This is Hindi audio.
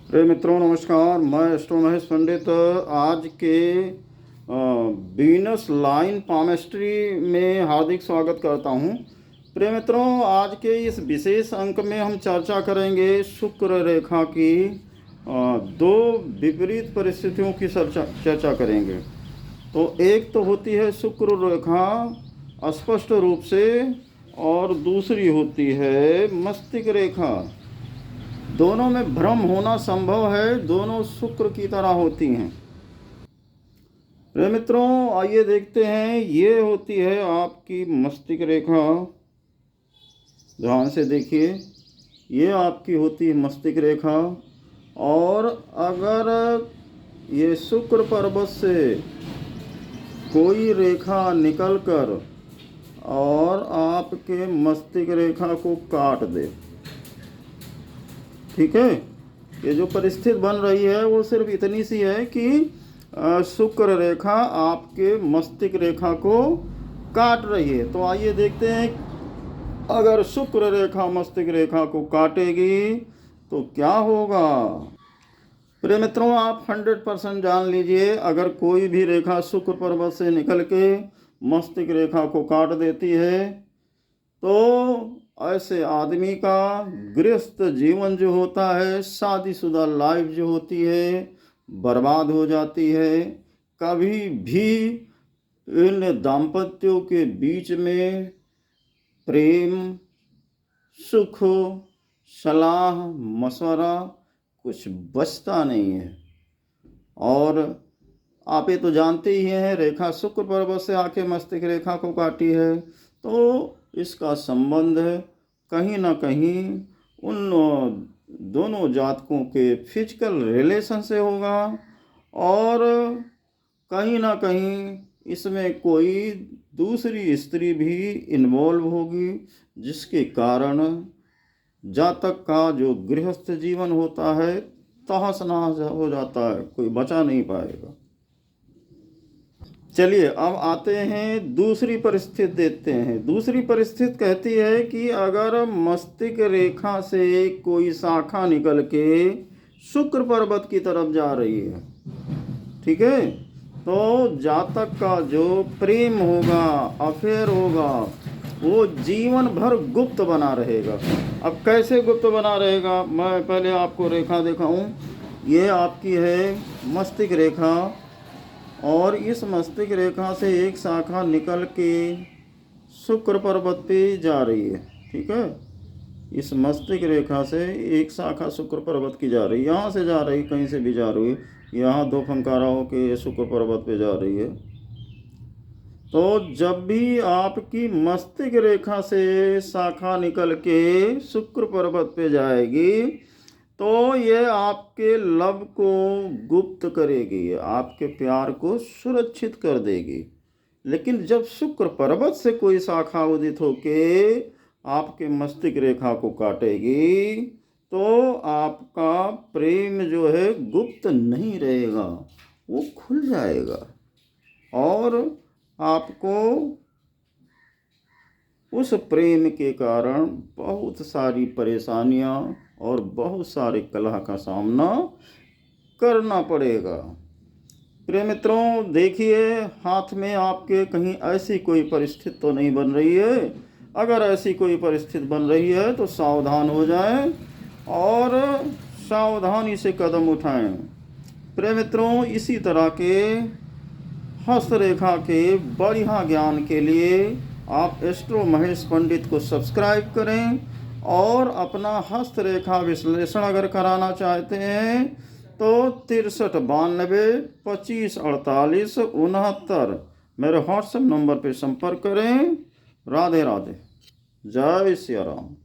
प्रिय मित्रों नमस्कार। मैं एस्ट्रो महेश पंडित आज के वीनस लाइन पामेस्ट्री में हार्दिक स्वागत करता हूं। प्रिय मित्रों, आज के इस विशेष अंक में हम चर्चा करेंगे शुक्र रेखा की दो विपरीत परिस्थितियों की चर्चा करेंगे। तो एक तो होती है शुक्र रेखा स्पष्ट रूप से, और दूसरी होती है मस्तिष्क रेखा। दोनों में भ्रम होना संभव है, दोनों शुक्र की तरह होती हैं। प्रिय मित्रों, आइए देखते हैं। ये होती है आपकी मस्तिष्क रेखा। ध्यान से देखिए, ये आपकी होती है मस्तिष्क रेखा। और अगर ये शुक्र पर्वत से कोई रेखा निकलकर और आपके मस्तिष्क रेखा को काट दे, ठीक है, ये जो परिस्थिति बन रही है वो सिर्फ इतनी सी है कि शुक्र रेखा आपके मस्तिष्क रेखा को काट रही है। तो आइए देखते हैं, अगर शुक्र रेखा मस्तिष्क रेखा को काटेगी तो क्या होगा। प्रिय मित्रों, आप 100% जान लीजिए, अगर कोई भी रेखा शुक्र पर्वत से निकल के मस्तिष्क रेखा को काट देती है तो ऐसे आदमी का गृहस्थ जीवन जो होता है, शादीशुदा लाइफ जो होती है, बर्बाद हो जाती है। कभी भी इन दाम्पत्यों के बीच में प्रेम, सुख, सलाह मशवरा कुछ बचता नहीं है। और आप ये तो जानते ही हैं, रेखा शुक्र पर्वत से आके मस्तिष्क रेखा को काटी है तो इसका संबंध कहीं ना कहीं उन दोनों जातकों के फिजिकल रिलेशन से होगा, और कहीं ना कहीं इसमें कोई दूसरी स्त्री भी इन्वॉल्व होगी, जिसके कारण जातक का जो गृहस्थ जीवन होता है तहस नहस हो जाता है, कोई बचा नहीं पाएगा। चलिए अब आते हैं दूसरी परिस्थिति देखते हैं। दूसरी परिस्थिति कहती है कि अगर मस्तिष्क रेखा से कोई शाखा निकल के शुक्र पर्वत की तरफ जा रही है, ठीक है, तो जातक का जो प्रेम होगा, अफेयर होगा, वो जीवन भर गुप्त बना रहेगा। अब कैसे गुप्त बना रहेगा, मैं पहले आपको रेखा दिखाऊं। ये आपकी है मस्तिष्क रेखा, और इस मस्तिष्क रेखा से एक शाखा निकल के शुक्र पर्वत पे जा रही है, ठीक है। इस मस्तिष्क रेखा से एक शाखा शुक्र पर्वत की जा रही है, यहाँ से जा रही, कहीं से भी जा रही है, यहाँ दो फंकारा होके शुक्र पर्वत पे जा रही है। तो जब भी आपकी मस्तिष्क रेखा से शाखा निकल के शुक्र पर्वत पे जाएगी तो ये आपके लव को गुप्त करेगी, आपके प्यार को सुरक्षित कर देगी। लेकिन जब शुक्र पर्वत से कोई शाखा उदित होके आपके मस्तिष्क रेखा को काटेगी तो आपका प्रेम जो है गुप्त नहीं रहेगा, वो खुल जाएगा, और आपको उस प्रेम के कारण बहुत सारी परेशानियां और बहुत सारे कलह का सामना करना पड़ेगा। प्रिय मित्रों, देखिए, हाथ में आपके कहीं ऐसी कोई परिस्थिति तो नहीं बन रही है। अगर ऐसी कोई परिस्थिति बन रही है तो सावधान हो जाएं और सावधानी से कदम उठाएं। प्रिय मित्रों, इसी तरह के हस्तरेखा के बढ़िया ज्ञान के लिए आप एस्ट्रो महेश पंडित को सब्सक्राइब करें, और अपना हस्तरेखा विश्लेषण अगर कराना चाहते हैं तो 6392254869 मेरे व्हाट्सएप नंबर पर संपर्क करें। राधे राधे, जय सिया राम।